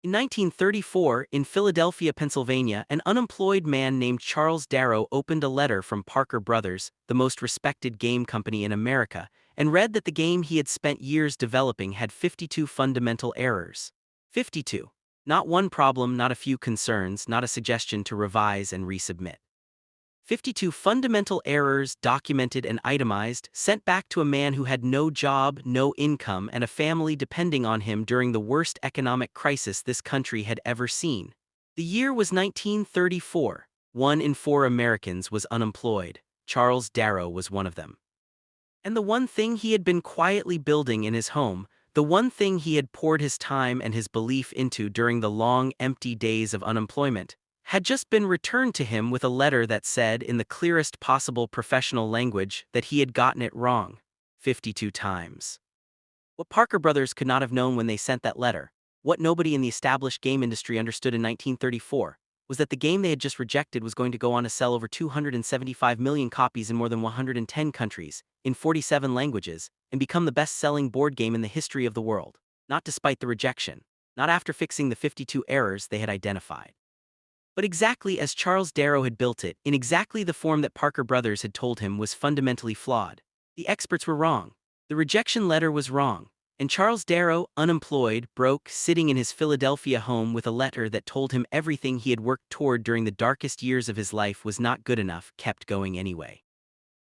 In 1934, in Philadelphia, Pennsylvania, an unemployed man named Charles Darrow opened a letter from Parker Brothers, the most respected game company in America, and read that the game he had spent years developing had 52 fundamental errors. 52. Not one problem, not a few concerns, not a suggestion to revise and resubmit. 52 fundamental errors documented and itemized, sent back to a man who had no job, no income, and a family depending on him during the worst economic crisis this country had ever seen. The year was 1934. 1 in 4 Americans was unemployed. Charles Darrow was one of them. And the one thing he had been quietly building in his home, the one thing he had poured his time and his belief into during the long, empty days of unemployment, had just been returned to him with a letter that said, in the clearest possible professional language, that he had gotten it wrong 52 times. What Parker Brothers could not have known when they sent that letter, what nobody in the established game industry understood in 1934, was that the game they had just rejected was going to go on to sell over 275 million copies in more than 110 countries, in 47 languages, and become the best-selling board game in the history of the world, not despite the rejection, not after fixing the 52 errors they had identified. But exactly as Charles Darrow had built it, in exactly the form that Parker Brothers had told him was fundamentally flawed. The experts were wrong. The rejection letter was wrong. And Charles Darrow, unemployed, broke, sitting in his Philadelphia home with a letter that told him everything he had worked toward during the darkest years of his life was not good enough, kept going anyway.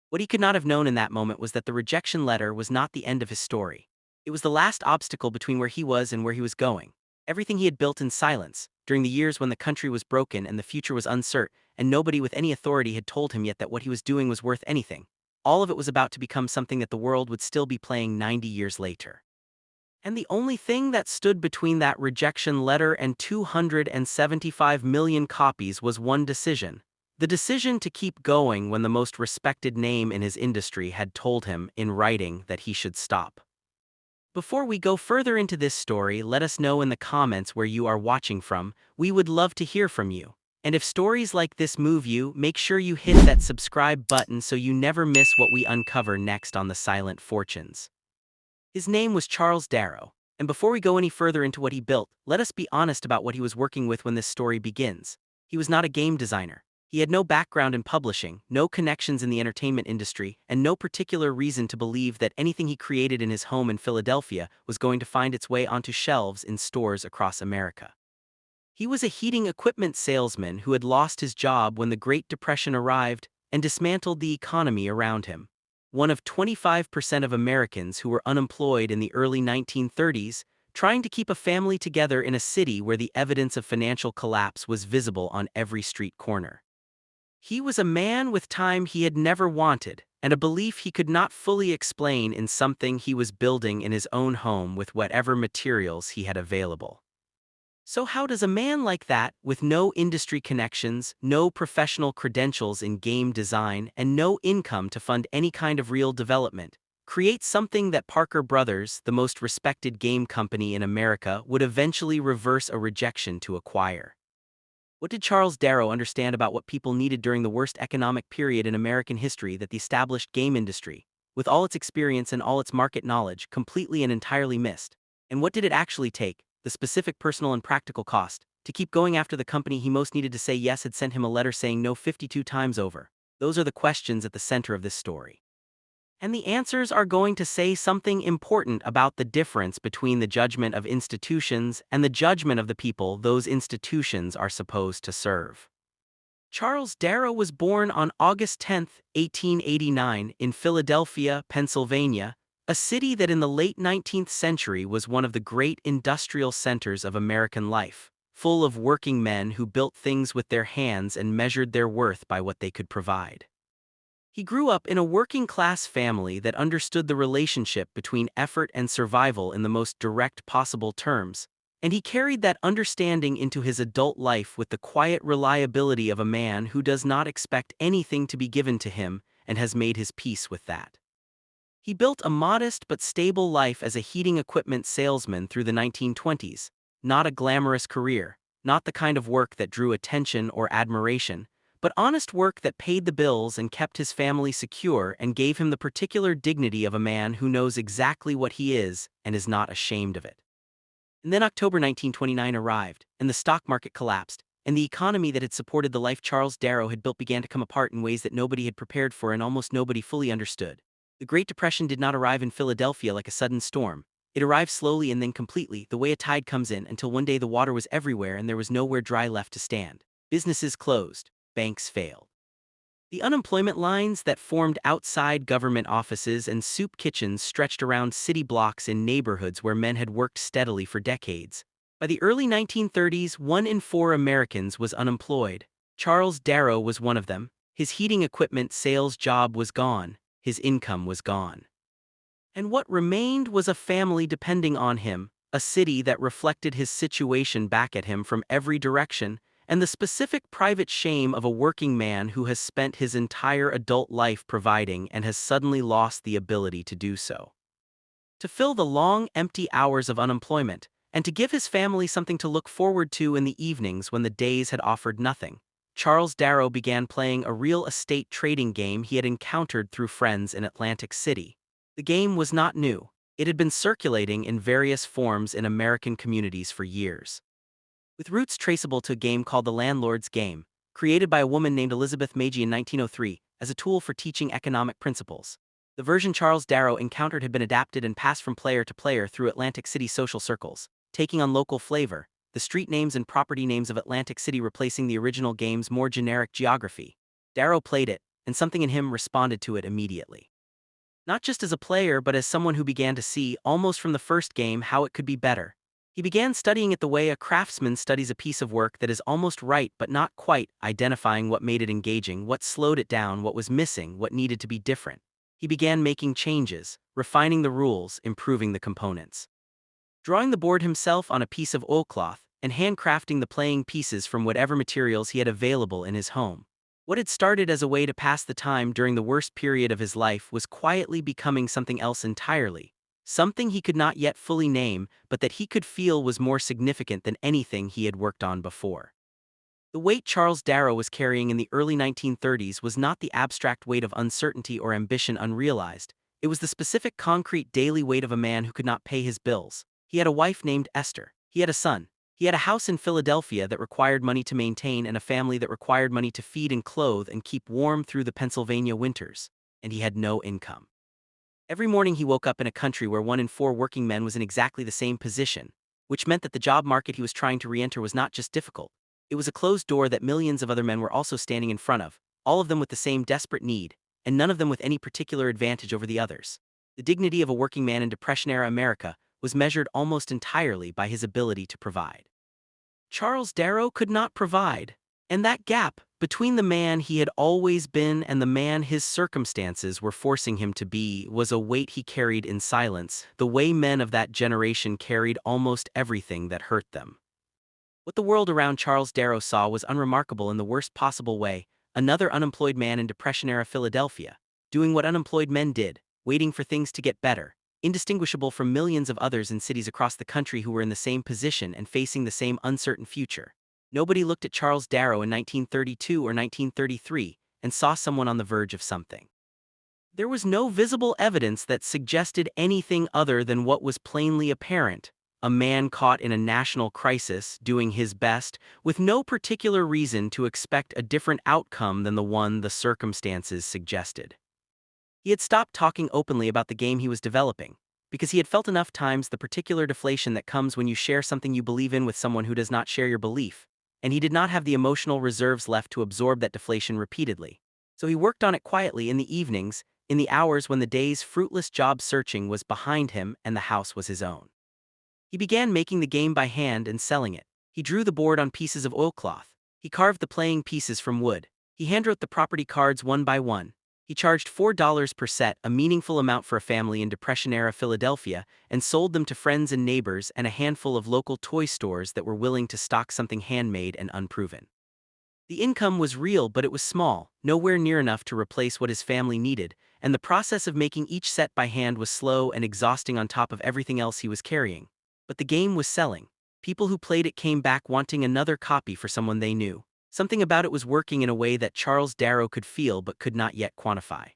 What he could not have known in that moment was that the rejection letter was not the end of his story. It was the last obstacle between where he was and where he was going. Everything he had built in silence, during the years when the country was broken and the future was uncertain, and nobody with any authority had told him yet that what he was doing was worth anything. All of it was about to become something that the world would still be playing 90 years later. And the only thing that stood between that rejection letter and 275 million copies was one decision. The decision to keep going when the most respected name in his industry had told him, in writing, that he should stop. Before we go further into this story, let us know in the comments where you are watching from. We would love to hear from you. And if stories like this move you, make sure you hit that subscribe button so you never miss what we uncover next on The Silent Fortunes. His name was Charles Darrow, and before we go any further into what he built, let us be honest about what he was working with when this story begins. He was not a game designer. He had no background in publishing, no connections in the entertainment industry, and no particular reason to believe that anything he created in his home in Philadelphia was going to find its way onto shelves in stores across America. He was a heating equipment salesman who had lost his job when the Great Depression arrived and dismantled the economy around him. One of 25% of Americans who were unemployed in the early 1930s, trying to keep a family together in a city where the evidence of financial collapse was visible on every street corner. He was a man with time he had never wanted, and a belief he could not fully explain in something he was building in his own home with whatever materials he had available. So how does a man like that, with no industry connections, no professional credentials in game design, and no income to fund any kind of real development, create something that Parker Brothers, the most respected game company in America, would eventually reverse a rejection to acquire? What did Charles Darrow understand about what people needed during the worst economic period in American history that the established game industry, with all its experience and all its market knowledge, completely and entirely missed? And what did it actually take, the specific personal and practical cost, to keep going after the company he most needed to say yes had sent him a letter saying no 52 times over? Those are the questions at the center of this story. And the answers are going to say something important about the difference between the judgment of institutions and the judgment of the people those institutions are supposed to serve. Charles Darrow was born on August 10, 1889, in Philadelphia, Pennsylvania, a city that in the late 19th century was one of the great industrial centers of American life, full of working men who built things with their hands and measured their worth by what they could provide. He grew up in a working-class family that understood the relationship between effort and survival in the most direct possible terms, and he carried that understanding into his adult life with the quiet reliability of a man who does not expect anything to be given to him and has made his peace with that. He built a modest but stable life as a heating equipment salesman through the 1920s, not a glamorous career, not the kind of work that drew attention or admiration, but honest work that paid the bills and kept his family secure and gave him the particular dignity of a man who knows exactly what he is and is not ashamed of it. And then October 1929 arrived, and the stock market collapsed, and the economy that had supported the life Charles Darrow had built began to come apart in ways that nobody had prepared for and almost nobody fully understood. The Great Depression did not arrive in Philadelphia like a sudden storm. It arrived slowly and then completely, the way a tide comes in, until one day the water was everywhere and there was nowhere dry left to stand. Businesses closed. Banks failed. The unemployment lines that formed outside government offices and soup kitchens stretched around city blocks in neighborhoods where men had worked steadily for decades. By the early 1930s, 1 in 4 Americans was unemployed. Charles Darrow was one of them. His heating equipment sales job was gone. His income was gone. And what remained was a family depending on him, a city that reflected his situation back at him from every direction, and the specific private shame of a working man who has spent his entire adult life providing and has suddenly lost the ability to do so. To fill the long, empty hours of unemployment, and to give his family something to look forward to in the evenings when the days had offered nothing, Charles Darrow began playing a real estate trading game he had encountered through friends in Atlantic City. The game was not new. It had been circulating in various forms in American communities for years, with roots traceable to a game called the landlord's game, created by a woman named Elizabeth Magee in 1903 as a tool for teaching economic principles. The version Charles Darrow encountered had been adapted and passed from player to player through Atlantic City social circles, taking on local flavor, the street names and property names of Atlantic City replacing the original game's more generic geography. Darrow played it, and something in him responded to it immediately. Not just as a player but as someone who began to see, almost from the first game, how it could be better. He began studying it the way a craftsman studies a piece of work that is almost right but not quite, identifying what made it engaging, what slowed it down, what was missing, what needed to be different. He began making changes, refining the rules, improving the components. Drawing the board himself on a piece of oilcloth, and handcrafting the playing pieces from whatever materials he had available in his home. What had started as a way to pass the time during the worst period of his life was quietly becoming something else entirely. Something he could not yet fully name, but that he could feel was more significant than anything he had worked on before. The weight Charles Darrow was carrying in the early 1930s was not the abstract weight of uncertainty or ambition unrealized. It was the specific concrete daily weight of a man who could not pay his bills. He had a wife named Esther. He had a son. He had a house in Philadelphia that required money to maintain and a family that required money to feed and clothe and keep warm through the Pennsylvania winters. And he had no income. Every morning he woke up in a country where 1 in 4 working men was in exactly the same position, which meant that the job market he was trying to re-enter was not just difficult. It was a closed door that millions of other men were also standing in front of, all of them with the same desperate need, and none of them with any particular advantage over the others. The dignity of a working man in Depression-era America was measured almost entirely by his ability to provide. Charles Darrow could not provide, and that gap between the man he had always been and the man his circumstances were forcing him to be was a weight he carried in silence, the way men of that generation carried almost everything that hurt them. What the world around Charles Darrow saw was unremarkable in the worst possible way: another unemployed man in Depression-era Philadelphia, doing what unemployed men did, waiting for things to get better, indistinguishable from millions of others in cities across the country who were in the same position and facing the same uncertain future. Nobody looked at Charles Darrow in 1932 or 1933 and saw someone on the verge of something. There was no visible evidence that suggested anything other than what was plainly apparent: a man caught in a national crisis, doing his best, with no particular reason to expect a different outcome than the one the circumstances suggested. He had stopped talking openly about the game he was developing, because he had felt enough times the particular deflation that comes when you share something you believe in with someone who does not share your belief, and he did not have the emotional reserves left to absorb that deflation repeatedly. So he worked on it quietly in the evenings, in the hours when the day's fruitless job searching was behind him and the house was his own. He began making the game by hand and selling it. He drew the board on pieces of oilcloth. He carved the playing pieces from wood. He handwrote the property cards one by one. He charged $4 per set, a meaningful amount for a family in Depression-era Philadelphia, and sold them to friends and neighbors and a handful of local toy stores that were willing to stock something handmade and unproven. The income was real, but it was small, nowhere near enough to replace what his family needed, and the process of making each set by hand was slow and exhausting on top of everything else he was carrying. But the game was selling. People who played it came back wanting another copy for someone they knew. Something about it was working in a way that Charles Darrow could feel but could not yet quantify.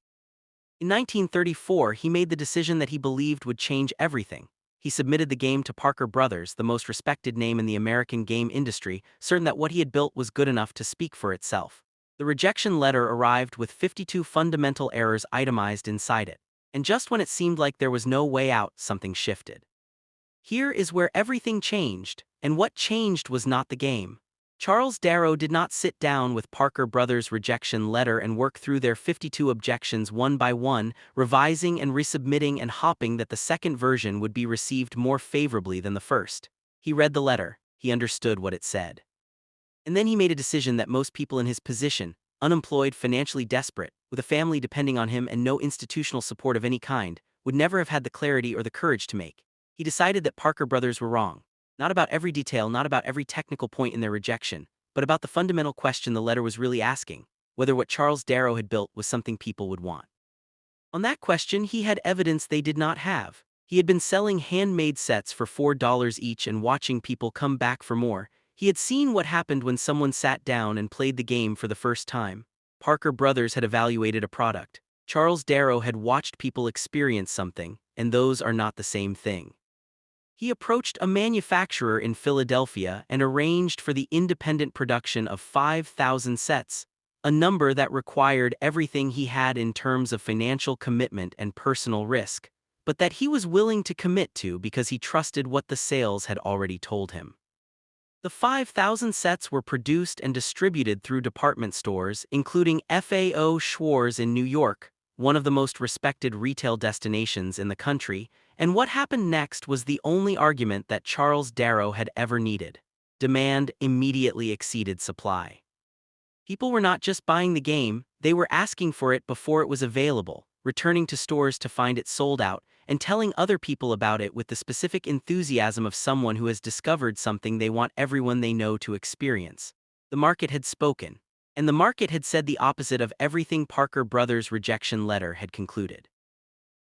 In 1934, he made the decision that he believed would change everything. he submitted the game to Parker Brothers, the most respected name in the American game industry, certain that what he had built was good enough to speak for itself. The rejection letter arrived with 52 fundamental errors itemized inside it. And just when it seemed like there was no way out, something shifted. Here is where everything changed, and what changed was not the game. Charles Darrow did not sit down with Parker Brothers' rejection letter and work through their 52 objections one by one, revising and resubmitting and hoping that the second version would be received more favorably than the first. He read the letter, he understood what it said. And then he made a decision that most people in his position, unemployed, financially desperate, with a family depending on him and no institutional support of any kind, would never have had the clarity or the courage to make. He decided that Parker Brothers were wrong. Not about every detail, not about every technical point in their rejection, but about the fundamental question the letter was really asking, whether what Charles Darrow had built was something people would want. On that question, he had evidence they did not have. He had been selling handmade sets for $4 each and watching people come back for more. He had seen what happened when someone sat down and played the game for the first time. Parker Brothers had evaluated a product. Charles Darrow had watched people experience something, and those are not the same thing. He approached a manufacturer in Philadelphia and arranged for the independent production of 5,000 sets, a number that required everything he had in terms of financial commitment and personal risk, but that he was willing to commit to because he trusted what the sales had already told him. The 5,000 sets were produced and distributed through department stores, including FAO Schwarz in New York, one of the most respected retail destinations in the country, and what happened next was the only argument that Charles Darrow had ever needed. Demand immediately exceeded supply. People were not just buying the game, they were asking for it before it was available, returning to stores to find it sold out, and telling other people about it with the specific enthusiasm of someone who has discovered something they want everyone they know to experience. The market had spoken, and the market had said the opposite of everything Parker Brothers' rejection letter had concluded.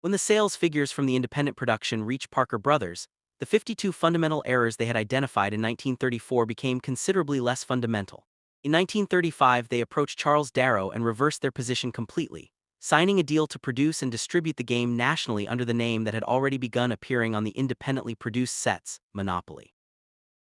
When the sales figures from the independent production reached Parker Brothers, the 52 fundamental errors they had identified in 1934 became considerably less fundamental. In 1935, they approached Charles Darrow and reversed their position completely, signing a deal to produce and distribute the game nationally under the name that had already begun appearing on the independently produced sets, Monopoly.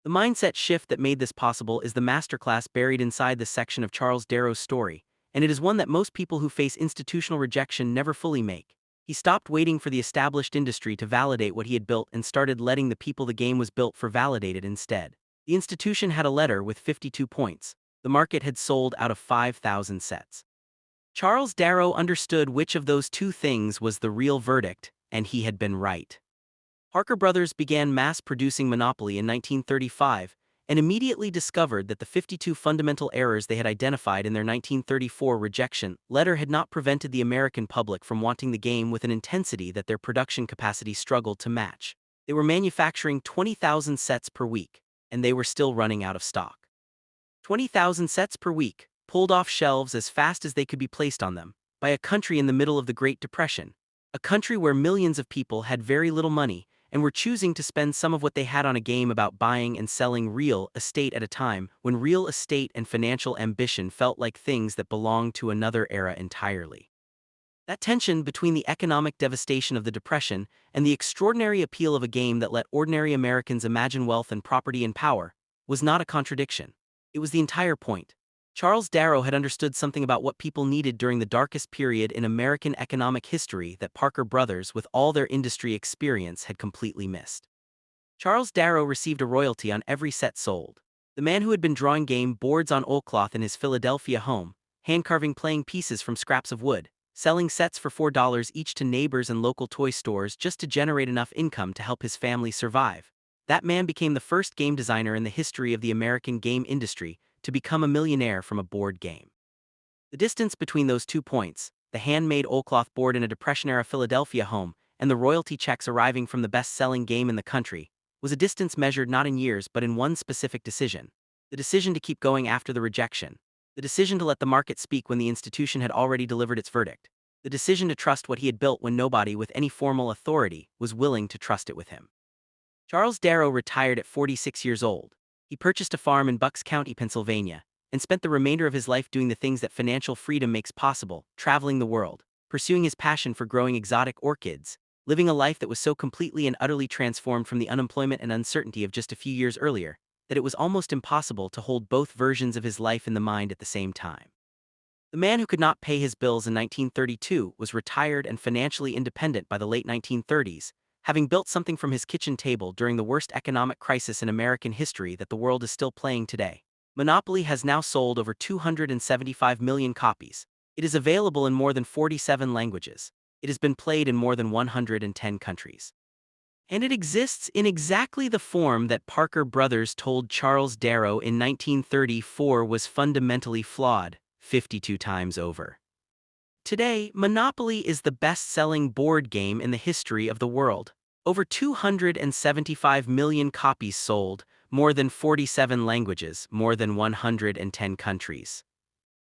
The mindset shift that made this possible is the masterclass buried inside this section of Charles Darrow's story, and it is one that most people who face institutional rejection never fully make. He stopped waiting for the established industry to validate what he had built and started letting the people the game was built for validate it instead. The institution had a letter with 52 points. The market had sold out of 5,000 sets. Charles Darrow understood which of those two things was the real verdict, and he had been right. Parker Brothers began mass-producing Monopoly in 1935 and immediately discovered that the 52 fundamental errors they had identified in their 1934 rejection letter had not prevented the American public from wanting the game with an intensity that their production capacity struggled to match. They were manufacturing 20,000 sets per week, and they were still running out of stock. 20,000 sets per week, pulled off shelves as fast as they could be placed on them, by a country in the middle of the Great Depression, a country where millions of people had very little money and were choosing to spend some of what they had on a game about buying and selling real estate at a time when real estate and financial ambition felt like things that belonged to another era entirely. That tension between the economic devastation of the Depression and the extraordinary appeal of a game that let ordinary Americans imagine wealth and property and power was not a contradiction. It was the entire point. Charles Darrow had understood something about what people needed during the darkest period in American economic history that Parker Brothers, with all their industry experience, had completely missed. Charles Darrow received a royalty on every set sold. The man who had been drawing game boards on oilcloth in his Philadelphia home, hand-carving playing pieces from scraps of wood, selling sets for $4 each to neighbors and local toy stores just to generate enough income to help his family survive. That man became the first game designer in the history of the American game industry to become a millionaire from a board game. The distance between those 2 points, the handmade oilcloth board in a Depression-era Philadelphia home and the royalty checks arriving from the best-selling game in the country, was a distance measured not in years but in one specific decision. The decision to keep going after the rejection. The decision to let the market speak when the institution had already delivered its verdict. The decision to trust what he had built when nobody with any formal authority was willing to trust it with him. Charles Darrow retired at 46 years old. He purchased a farm in Bucks County, Pennsylvania, and spent the remainder of his life doing the things that financial freedom makes possible, traveling the world, pursuing his passion for growing exotic orchids, living a life that was so completely and utterly transformed from the unemployment and uncertainty of just a few years earlier that it was almost impossible to hold both versions of his life in the mind at the same time. The man who could not pay his bills in 1932 was retired and financially independent by the late 1930s, having built something from his kitchen table during the worst economic crisis in American history that the world is still playing today. Monopoly has now sold over 275 million copies. It is available in more than 47 languages. It has been played in more than 110 countries. And it exists in exactly the form that Parker Brothers told Charles Darrow in 1934 was fundamentally flawed, 52 times over. Today, Monopoly is the best-selling board game in the history of the world. Over 275 million copies sold, more than 47 languages, more than 110 countries.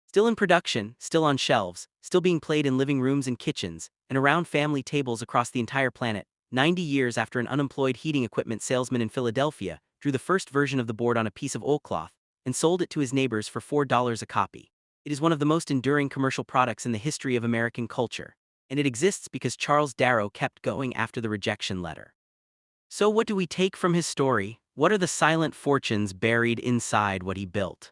Still in production, still on shelves, still being played in living rooms and kitchens, and around family tables across the entire planet, 90 years after an unemployed heating equipment salesman in Philadelphia drew the first version of the board on a piece of oilcloth and sold it to his neighbors for $4 a copy. It is one of the most enduring commercial products in the history of American culture, and it exists because Charles Darrow kept going after the rejection letter. So what do we take from his story? What are the silent fortunes buried inside what he built?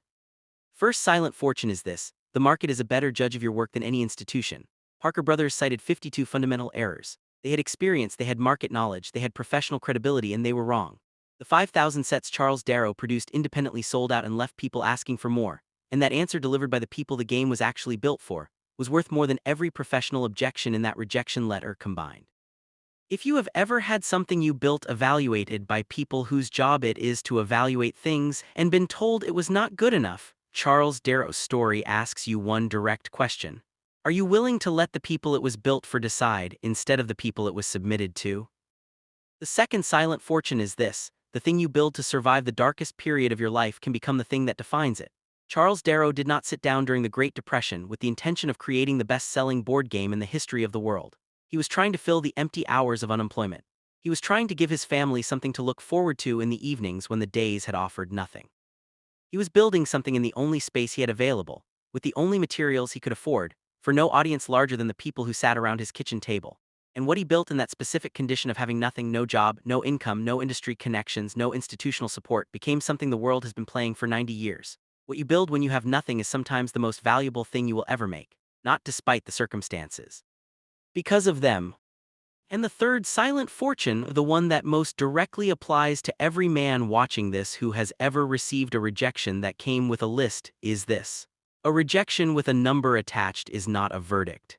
First silent fortune is this: the market is a better judge of your work than any institution. Parker Brothers cited 52 fundamental errors. They had experience, they had market knowledge, they had professional credibility, and they were wrong. The 5,000 sets Charles Darrow produced independently sold out and left people asking for more, and that answer delivered by the people the game was actually built for was worth more than every professional objection in that rejection letter combined. If you have ever had something you built evaluated by people whose job it is to evaluate things and been told it was not good enough, Charles Darrow's story asks you one direct question. Are you willing to let the people it was built for decide instead of the people it was submitted to? The second silent fortune is this: the thing you build to survive the darkest period of your life can become the thing that defines it. Charles Darrow did not sit down during the Great Depression with the intention of creating the best-selling board game in the history of the world. He was trying to fill the empty hours of unemployment. He was trying to give his family something to look forward to in the evenings when the days had offered nothing. He was building something in the only space he had available, with the only materials he could afford, for no audience larger than the people who sat around his kitchen table. And what he built in that specific condition of having nothing, no job, no income, no industry connections, no institutional support, became something the world has been playing for 90 years. What you build when you have nothing is sometimes the most valuable thing you will ever make, not despite the circumstances. Because of them. And the third silent fortune, the one that most directly applies to every man watching this who has ever received a rejection that came with a list, is this: a rejection with a number attached is not a verdict.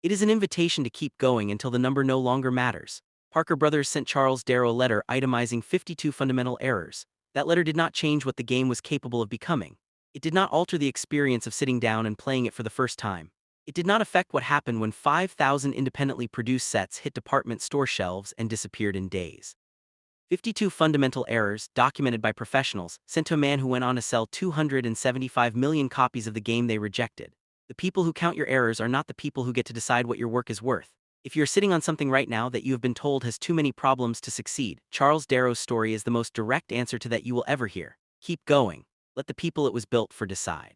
It is an invitation to keep going until the number no longer matters. Parker Brothers sent Charles Darrow a letter itemizing 52 fundamental errors. That letter did not change what the game was capable of becoming. It did not alter the experience of sitting down and playing it for the first time. It did not affect what happened when 5,000 independently produced sets hit department store shelves and disappeared in days. 52 fundamental errors, documented by professionals, sent to a man who went on to sell 275 million copies of the game they rejected. The people who count your errors are not the people who get to decide what your work is worth. If you're sitting on something right now that you have been told has too many problems to succeed, Charles Darrow's story is the most direct answer to that you will ever hear. Keep going. Let the people it was built for decide.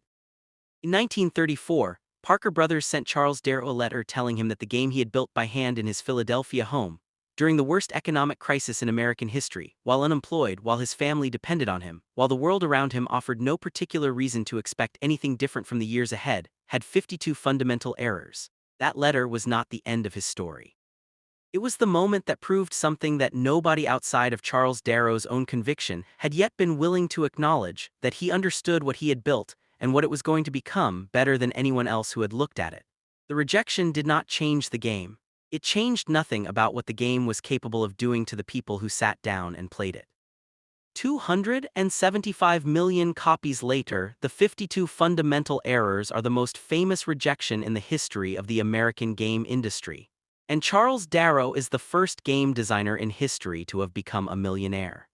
In 1934, Parker Brothers sent Charles Darrow a letter telling him that the game he had built by hand in his Philadelphia home, during the worst economic crisis in American history, while unemployed, while his family depended on him, while the world around him offered no particular reason to expect anything different from the years ahead, had 52 fundamental errors. That letter was not the end of his story. It was the moment that proved something that nobody outside of Charles Darrow's own conviction had yet been willing to acknowledge: that he understood what he had built and what it was going to become better than anyone else who had looked at it. The rejection did not change the game. It changed nothing about what the game was capable of doing to the people who sat down and played it. 275 million copies later, the 52 fundamental errors are the most famous rejection in the history of the American game industry. And Charles Darrow is the first game designer in history to have become a millionaire.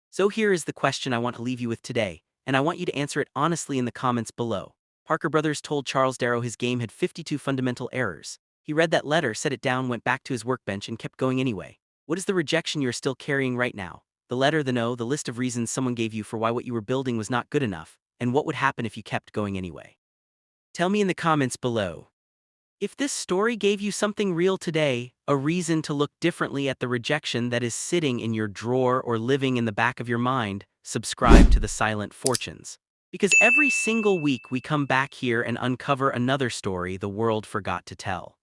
So here is the question I want to leave you with today, and I want you to answer it honestly in the comments below. Parker Brothers told Charles Darrow his game had 52 fundamental errors. He read that letter, set it down, went back to his workbench, and kept going anyway. What is the rejection you're still carrying right now? The letter, the no, the list of reasons someone gave you for why what you were building was not good enough, and what would happen if you kept going anyway? Tell me in the comments below. If this story gave you something real today, a reason to look differently at the rejection that is sitting in your drawer or living in the back of your mind, subscribe to the Silent Fortunes. Because every single week we come back here and uncover another story the world forgot to tell.